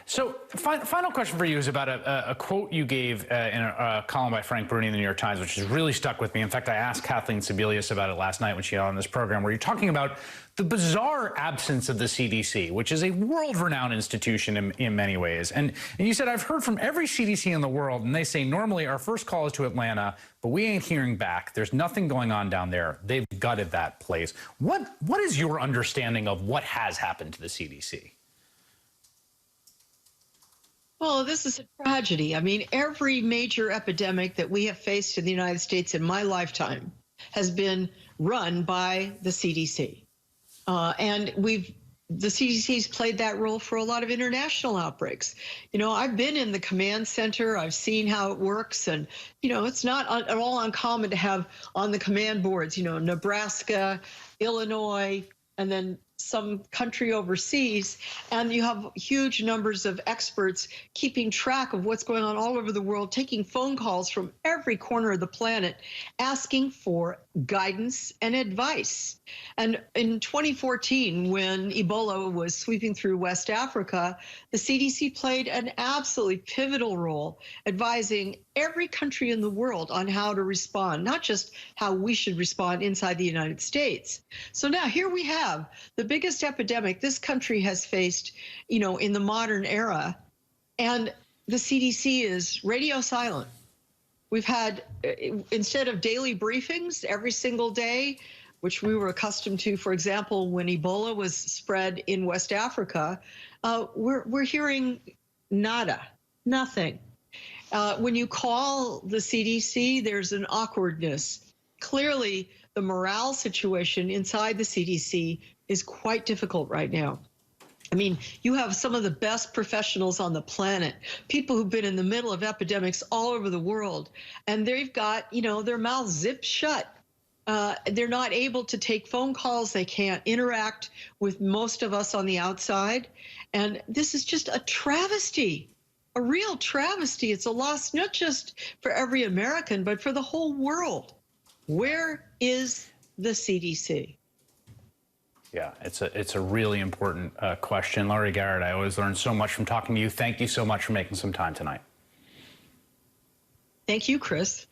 So, final question for you is about a quote you gave in a column by Frank Bruni in the New York Times, which has really stuck with me. In fact, I asked Kathleen Sebelius about it last night when she got on this program, where you're talking about the bizarre absence of the CDC, which is a world-renowned institution in many ways. And you said, I've heard from every CDC in the world, and they say, normally our first call is to Atlanta, but we ain't hearing back. There's nothing going on down there. They've gutted that place. What is your understanding of what has happened to the CDC? Well, this is a tragedy. I mean, every major epidemic that we have faced in the United States in my lifetime has been run by the CDC. And the CDC's played that role for a lot of international outbreaks. You know, I've been in the command center. I've seen how it works. And, you know, it's not at all uncommon to have on the command boards, you know, Nebraska, Illinois, and then some country overseas, and you have huge numbers of experts keeping track of what's going on all over the world, taking phone calls from every corner of the planet, asking for guidance and advice. And in 2014, when Ebola was sweeping through West Africa, the CDC played an absolutely pivotal role advising every country in the world on how to respond, not just how we should respond inside the United States. So now here we have the biggest epidemic this country has faced, you know, in the modern era, and the CDC is radio silent. We've had, instead of daily briefings every single day, which we were accustomed to, for example, when Ebola was spread in West Africa, we're hearing nada, nothing. When you call the CDC, there's an awkwardness. Clearly, the morale situation inside the CDC is quite difficult right now. I mean, you have some of the best professionals on the planet, people who've been in the middle of epidemics all over the world, and they've got, you know, their mouths zipped shut. They're not able to take phone calls. They can't interact with most of us on the outside. And this is just a travesty, a real travesty. It's a loss, not just for every American, but for the whole world. Where is the CDC? Yeah, it's a really important question. Laurie Garrett, I always learn so much from talking to you. Thank you so much for making some time tonight. Thank you, Chris.